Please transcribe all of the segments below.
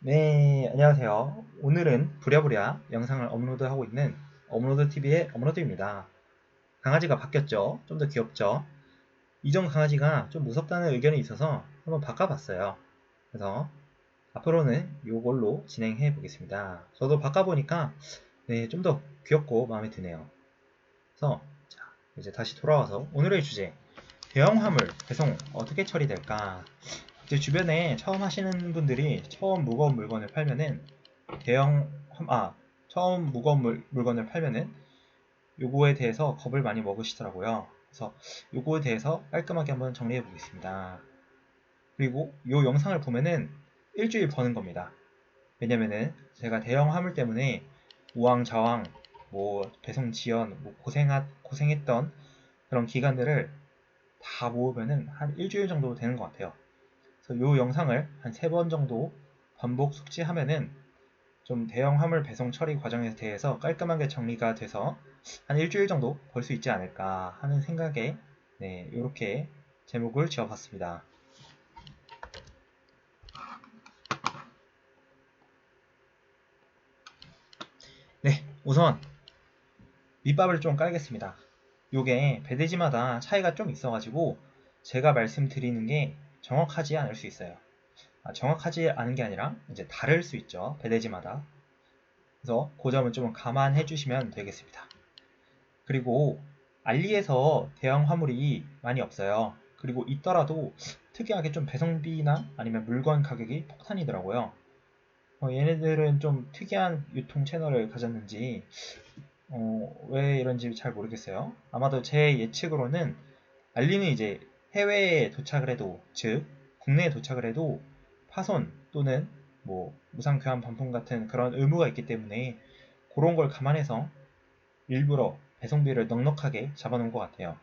네, 안녕하세요. 오늘은 부랴부랴 영상을 업로드하고 있는 업로드TV의 업로드입니다. 강아지가 바뀌었죠? 좀 더 귀엽죠? 이전 강아지가 좀 무섭다는 의견이 있어서 한번 바꿔봤어요. 그래서 앞으로는 이걸로 진행해 보겠습니다. 저도 바꿔보니까 네, 좀 더 귀엽고 마음에 드네요. 그래서 자, 이제 다시 돌아와서 오늘의 주제 대형 화물 배송 어떻게 처리될까? 이제 주변에 처음 하시는 분들이 처음 무거운 물건을 팔면은 대형 처음 무거운 물건을 팔면은 요거에 대해서 겁을 많이 먹으시더라고요. 그래서 요거에 대해서 깔끔하게 한번 정리해 보겠습니다. 그리고 요 영상을 보면은 일주일 버는 겁니다. 왜냐면은 제가 대형 화물 때문에 우왕좌왕 뭐 배송 지연 뭐 고생했던 그런 기간들을 다 모으면은 한 일주일 정도 되는 것 같아요. 그래서 요 영상을 한 3번 정도 반복 숙지하면은 좀 대형 화물 배송 처리 과정에 대해서 깔끔하게 정리가 돼서 한 일주일 정도 벌 수 있지 않을까 하는 생각에 네, 이렇게 제목을 지어봤습니다. 네, 우선 밑밥을 좀 깔겠습니다. 요게 배대지마다 차이가 좀 있어가지고 제가 말씀드리는 게 정확하지 않을 수 있어요. 정확하지 않은 게 아니라 이제 다를 수 있죠. 배대지마다. 그래서 그 점은 좀 감안해 주시면 되겠습니다. 그리고 알리에서 대형 화물이 많이 없어요. 그리고 있더라도 특이하게 좀 배송비나 아니면 물건 가격이 폭탄이더라고요. 얘네들은 좀 특이한 유통 채널을 가졌는지 왜 이런지 잘 모르겠어요. 아마도 제 예측으로는 알리는 이제 해외에 도착을 해도, 즉 국내에 도착을 해도 파손 또는 뭐 무상 교환 반품 같은 그런 의무가 있기 때문에 그런 걸 감안해서 일부러 배송비를 넉넉하게 잡아놓은 것 같아요.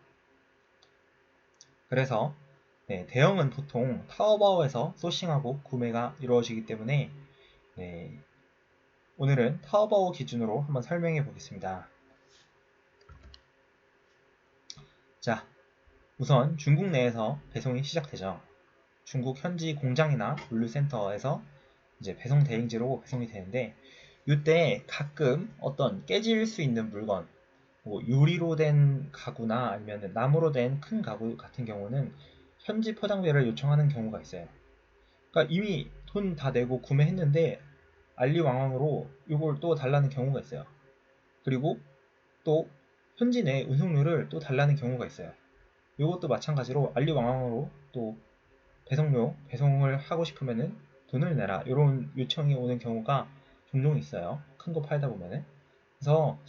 그래서 네, 대형은 보통 타오바오에서 소싱하고 구매가 이루어지기 때문에 네, 오늘은 타오바오 기준으로 한번 설명해 보겠습니다. 자, 우선 중국 내에서 배송이 시작되죠. 중국 현지 공장이나 물류센터에서 이제 배송 대행지로 배송이 되는데 이때 가끔 어떤 깨질 수 있는 물건 뭐 유리로 된 가구나 아니면 나무로 된 큰 가구 같은 경우는 현지 포장비를 요청하는 경우가 있어요. 그러니까 이미 돈 다 내고 구매했는데 알리왕왕으로 이걸 또 달라는 경우가 있어요. 그리고 또 현지 내 운송료를 또 달라는 경우가 있어요. 이것도 마찬가지로 알리왕왕으로 또 배송을 하고 싶으면은 돈을 내라 이런 요청이 오는 경우가 종종 있어요. 큰 거 팔다 보면은. 그래서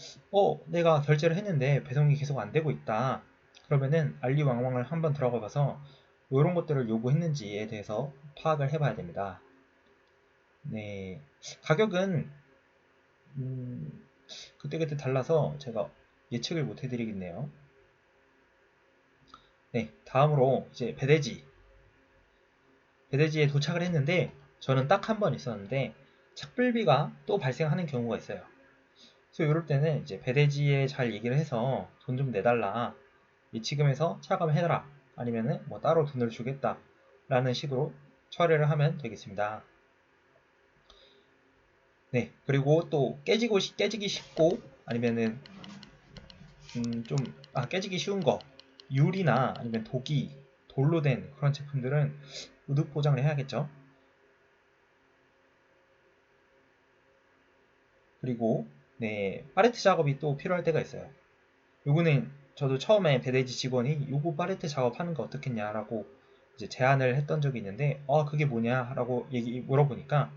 내가 결제를 했는데 배송이 계속 안 되고 있다. 그러면은 알리왕왕을 한번 들어가 봐서 이런 것들을 요구했는지에 대해서 파악을 해봐야 됩니다. 네, 가격은 그때그때 달라서 제가 예측을 못 해드리겠네요. 네, 다음으로 이제 배대지에 도착을 했는데 저는 딱 한 번 있었는데 착불비가 또 발생하는 경우가 있어요. 그래서 이럴 때는 이제 배대지에 잘 얘기를 해서 돈 좀 내달라. 이치금에서 차감해라. 아니면은 뭐 따로 돈을 주겠다. 라는 식으로 처리를 하면 되겠습니다. 네, 그리고 또 깨지기 쉽고 아니면은 깨지기 쉬운 거 유리나 아니면 돌로 된 그런 제품들은 의득 보장을 해야겠죠. 그리고 네, 팔레트 작업이 또 필요할 때가 있어요. 요거는 저도 처음에 배대지 직원이 요거 팔레트 작업하는 거 어떻겠냐라고 이제 제안을 했던 적이 있는데 그게 뭐냐라고 물어보니까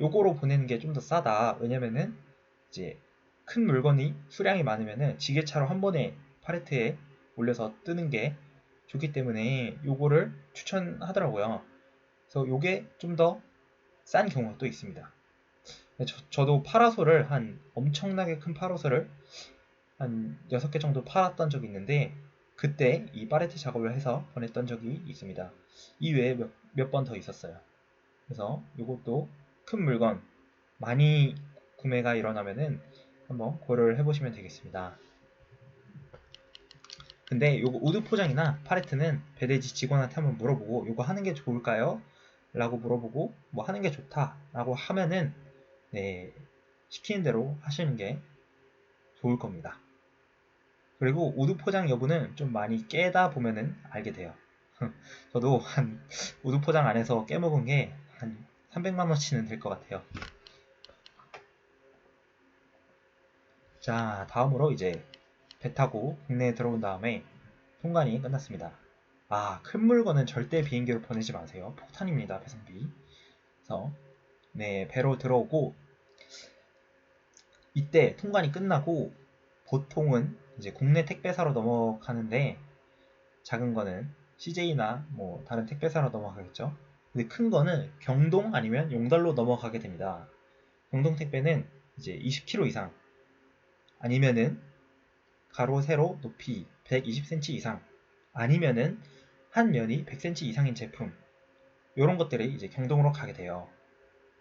요거로 보내는 게 좀 더 싸다. 왜냐면은 이제 큰 물건이 수량이 많으면은 지게차로 한 번에 팔레트에 올려서 뜨는 게 좋기 때문에 요거를 추천하더라고요. 그래서 요게 좀 더 싼 경우가 또 있습니다. 저도 파라솔을 엄청나게 큰 파라솔을 한 6개 정도 팔았던 적이 있는데 그때 이 팔레트 작업을 해서 보냈던 적이 있습니다. 이외에 몇 번 더 있었어요. 그래서 이것도 큰 물건 많이 구매가 일어나면은 한번 고려를 해보시면 되겠습니다. 근데 요거 우드 포장이나 팔레트는 배대지 직원한테 한번 물어보고 요거 하는 게 좋을까요? 라고 물어보고 뭐 하는 게 좋다 라고 하면은 네, 시키는 대로 하시는 게 좋을 겁니다. 그리고 우드 포장 여부는 좀 많이 깨다 보면은 알게 돼요. 저도 한 우드 포장 안에서 깨먹은 게 한 300만원치는 될 것 같아요. 자, 다음으로 이제 배 타고 국내에 들어온 다음에 통관이 끝났습니다. 아, 큰 물건은 절대 비행기로 보내지 마세요. 폭탄입니다, 배송비. 그래서 네, 배로 들어오고 이때 통관이 끝나고 보통은 이제 국내 택배사로 넘어가는데 작은 거는 CJ나 뭐 다른 택배사로 넘어가겠죠. 근데 큰 거는 경동 아니면 용달로 넘어가게 됩니다. 경동 택배는 이제 20kg 이상 아니면은 가로 세로 높이 120cm 이상 아니면은 한 면이 100cm 이상인 제품 이런 것들이 이제 경동으로 가게 돼요.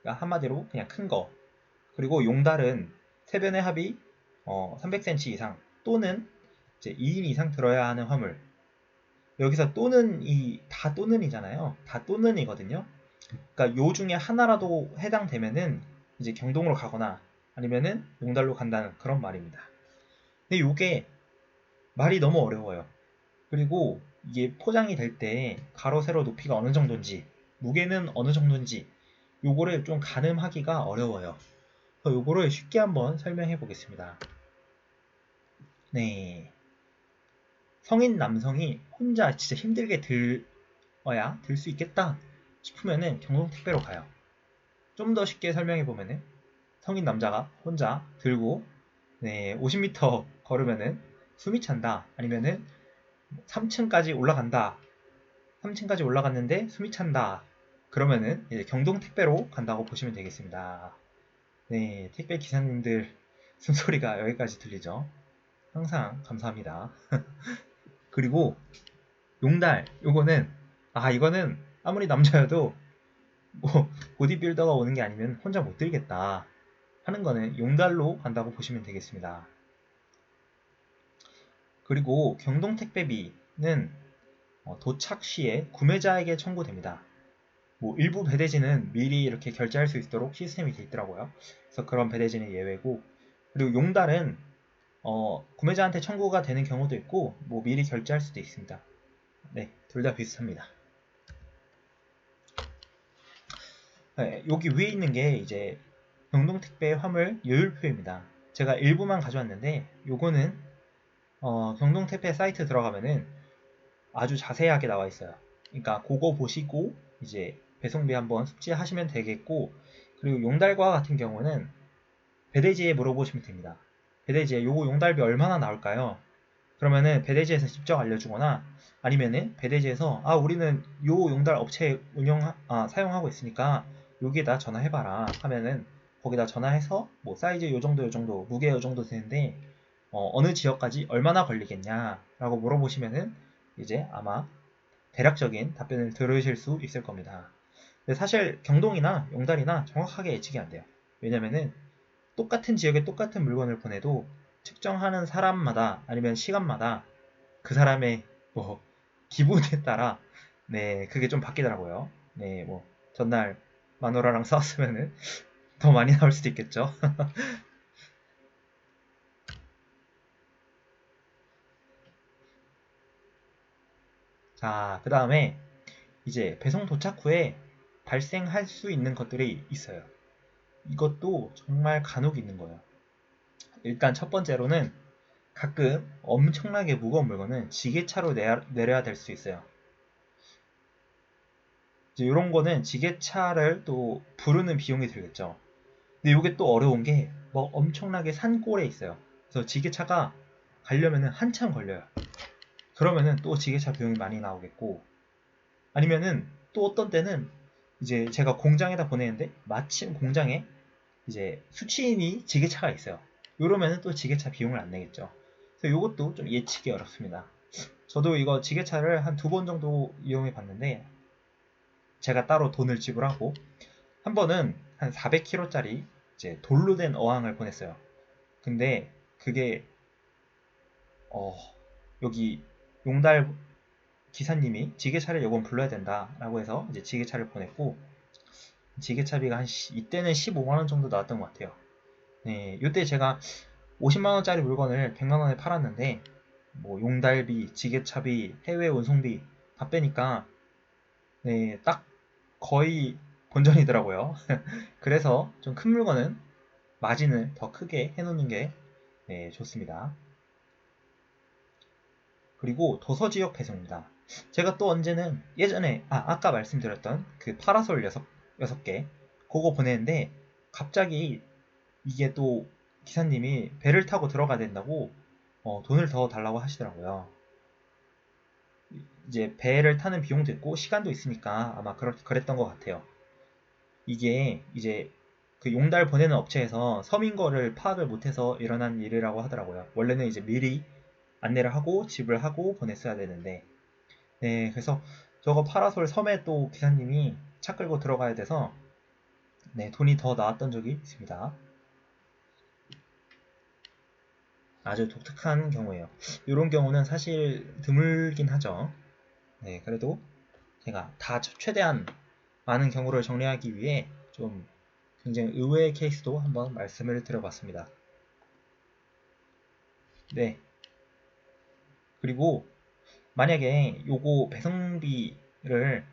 그러니까 한마디로 그냥 큰 거. 그리고 용달은 세변의 합이 300cm 이상 또는 이제 2인 이상 들어야 하는 화물. 여기서 또는 다 또는이잖아요. 다 또는이거든요. 그러니까 요 중에 하나라도 해당되면은 이제 경동으로 가거나 아니면은 용달로 간다는 그런 말입니다. 근데 요게 말이 너무 어려워요. 그리고 이게 포장이 될 때 가로 세로 높이가 어느 정도인지 무게는 어느 정도인지 요거를 좀 가늠하기가 어려워요. 그래서 요거를 쉽게 한번 설명해 보겠습니다. 네. 성인 남성이 혼자 진짜 힘들게 들어야 들 수 있겠다 싶으면은 경동택배로 가요. 좀 더 쉽게 설명해 보면은 성인 남자가 혼자 들고 50m 걸으면은 숨이 찬다. 아니면은 3층까지 올라간다. 3층까지 올라갔는데 숨이 찬다. 그러면은 이제 경동택배로 간다고 보시면 되겠습니다. 네, 택배 기사님들 숨소리가 여기까지 들리죠? 항상 감사합니다. 그리고 용달, 이거는 아무리 남자여도 뭐 보디빌더가 오는 게 아니면 혼자 못 들겠다 하는 거는 용달로 간다고 보시면 되겠습니다. 그리고 경동택배비는 도착 시에 구매자에게 청구됩니다. 뭐 일부 배대지는 미리 이렇게 결제할 수 있도록 시스템이 되어 있더라고요. 그래서 그런 배대지는 예외고, 그리고 용달은 구매자한테 청구가 되는 경우도 있고 뭐 미리 결제할 수도 있습니다. 네, 둘 다 비슷합니다. 네, 여기 위에 있는 게 이제 경동택배 화물 요율표입니다. 제가 일부만 가져왔는데 요거는 경동택배 사이트 들어가면은 아주 자세하게 나와 있어요. 그러니까 그거 보시고 이제 배송비 한번 숙지하시면 되겠고, 그리고 용달과 같은 경우는 배대지에 물어보시면 됩니다. 배대지에 요거 용달비 얼마나 나올까요? 그러면은 배대지에서 직접 알려주거나 아니면은 배대지에서 우리는 요 용달 업체 사용하고 있으니까 여기에다 전화해봐라 하면은 거기다 전화해서 뭐 사이즈 요 정도 무게 요 정도 되는데 어느 지역까지 얼마나 걸리겠냐 라고 물어보시면은 이제 아마 대략적인 답변을 들으실 수 있을 겁니다. 근데 사실 경동이나 용달이나 정확하게 예측이 안 돼요. 왜냐면은 똑같은 지역에 똑같은 물건을 보내도 측정하는 사람마다 아니면 시간마다 그 사람의 뭐 기분에 따라 네 그게 좀 바뀌더라고요. 네 뭐 전날 마누라랑 싸웠으면은 더 많이 나올 수도 있겠죠. 자, 그 다음에 이제 배송 도착 후에 발생할 수 있는 것들이 있어요. 이것도 정말 간혹 있는 거예요. 일단 첫 번째로는 가끔 엄청나게 무거운 물건은 지게차로 내려야 될 수 있어요. 이제 이런 거는 지게차를 또 부르는 비용이 들겠죠. 근데 이게 또 어려운 게 뭐 엄청나게 산골에 있어요. 그래서 지게차가 가려면은 한참 걸려요. 그러면은 또 지게차 비용이 많이 나오겠고, 아니면은 또 어떤 때는 이제 제가 공장에다 보내는데 마침 공장에 이제 수취인이 지게차가 있어요. 이러면은 또 지게차 비용을 안 내겠죠. 그래서 이것도 좀 예측이 어렵습니다. 저도 이거 지게차를 한 2번 정도 이용해 봤는데 제가 따로 돈을 지불하고, 한 번은 한 400kg짜리 이제 돌로 된 어항을 보냈어요. 근데 그게 여기 용달 기사님이 지게차를 요건 불러야 된다 라고 해서 이제 지게차를 보냈고, 지게차비가 이때는 15만원 정도 나왔던 것 같아요. 네, 이때 제가 50만원짜리 물건을 100만원에 팔았는데, 뭐 용달비, 지게차비, 해외 운송비 다 빼니까 네, 딱 거의 본전이더라고요. 그래서 좀 큰 물건은 마진을 더 크게 해놓는 게 네, 좋습니다. 그리고 도서지역 배송입니다. 제가 또 언제는 예전에 아까 말씀드렸던 그 파라솔 6개 그거 보냈는데, 갑자기 이게 또 기사님이 배를 타고 들어가야 된다고 돈을 더 달라고 하시더라고요. 이제 배를 타는 비용도 있고 시간도 있으니까 아마 그랬던 것 같아요. 이게 이제 그 용달 보내는 업체에서 섬인 거를 파악을 못해서 일어난 일이라고 하더라고요. 원래는 이제 미리 안내를 하고 지불하고 보냈어야 되는데, 네, 그래서 저거 파라솔 섬에 또 기사님이 차 끌고 들어가야 돼서 네, 돈이 더 나왔던 적이 있습니다. 아주 독특한 경우예요. 이런 경우는 사실 드물긴 하죠. 네, 그래도 제가 다 최대한 많은 경우를 정리하기 위해 좀 굉장히 의외의 케이스도 한번 말씀을 드려봤습니다. 네. 그리고 만약에 요거 배송비를,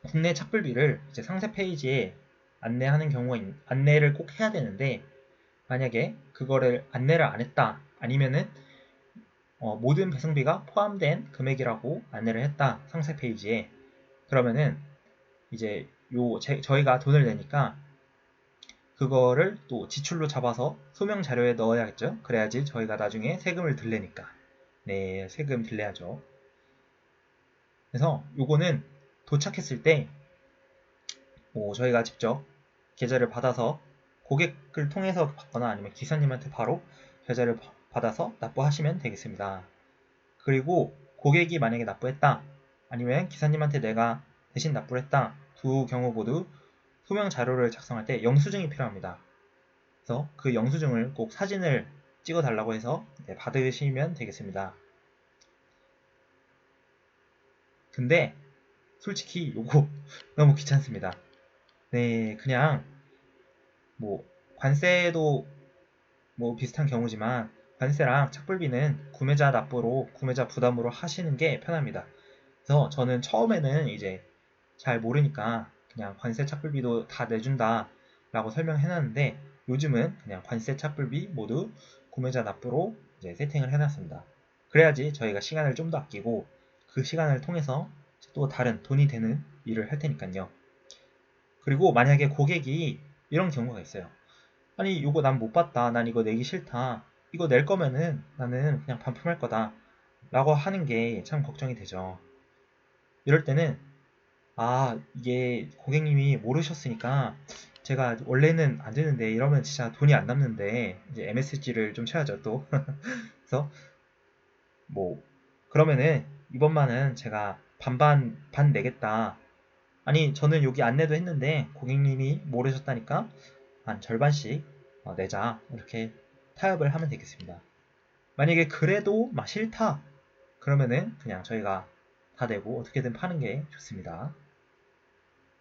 국내 착불비를 이제 상세 페이지에 안내하는 경우가 안내를 꼭 해야 되는데, 만약에 그거를 안내를 안 했다, 아니면은 모든 배송비가 포함된 금액이라고 안내를 했다 상세 페이지에, 그러면은 이제 저희가 돈을 내니까 그거를 또 지출로 잡아서 소명 자료에 넣어야겠죠. 그래야지 저희가 나중에 세금을 덜 내니까. 네, 세금 덜 내야죠. 그래서 요거는 도착했을 때 뭐 저희가 직접 계좌를 받아서 고객을 통해서 받거나 아니면 기사님한테 바로 계좌를 받아서 납부하시면 되겠습니다. 그리고 고객이 만약에 납부했다, 아니면 기사님한테 내가 대신 납부를 했다, 두 경우 모두 소명 자료를 작성할 때 영수증이 필요합니다. 그래서 그 영수증을 꼭 사진을 찍어 달라고 해서 받으시면 되겠습니다. 근데 솔직히 요거 너무 귀찮습니다. 네, 그냥 뭐 관세도 뭐 비슷한 경우지만, 관세랑 착불비는 구매자 납부로, 구매자 부담으로 하시는 게 편합니다. 그래서 저는 처음에는 이제 잘 모르니까 그냥 관세 착불비도 다 내준다 라고 설명해놨는데, 요즘은 그냥 관세 착불비 모두 구매자 납부로 이제 세팅을 해놨습니다. 그래야지 저희가 시간을 좀 더 아끼고 그 시간을 통해서 또 다른 돈이 되는 일을 할 테니까요. 그리고 만약에 고객이 이런 경우가 있어요. 아니 이거 난 못 봤다, 난 이거 내기 싫다, 이거 낼 거면은 나는 그냥 반품할 거다 라고 하는 게 참 걱정이 되죠. 이럴 때는 이게 고객님이 모르셨으니까 제가 원래는 안 되는데 이러면 진짜 돈이 안 남는데, 이제 MSG를 좀 쳐야죠 또. 그래서 뭐 그러면은 이번만은 제가 반 내겠다, 아니 저는 여기 안내도 했는데 고객님이 모르셨다니까 한 절반씩 내자, 이렇게 타협을 하면 되겠습니다. 만약에 그래도 막 싫다 그러면은 그냥 저희가 다 내고 어떻게든 파는 게 좋습니다.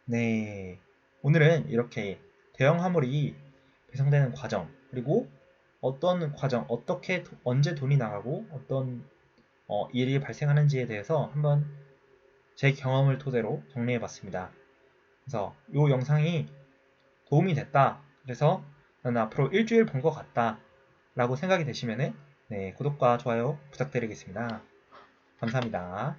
네, 오늘은 이렇게 대형 화물이 배송되는 과정, 그리고 어떤 과정, 어떻게 언제 돈이 나가고 어떤 일이 발생하는지에 대해서 한번 제 경험을 토대로 정리해 봤습니다. 그래서 이 영상이 도움이 됐다, 그래서 나는 앞으로 일주일 본 것 같다 라고 생각이 되시면은 네, 구독과 좋아요 부탁드리겠습니다. 감사합니다.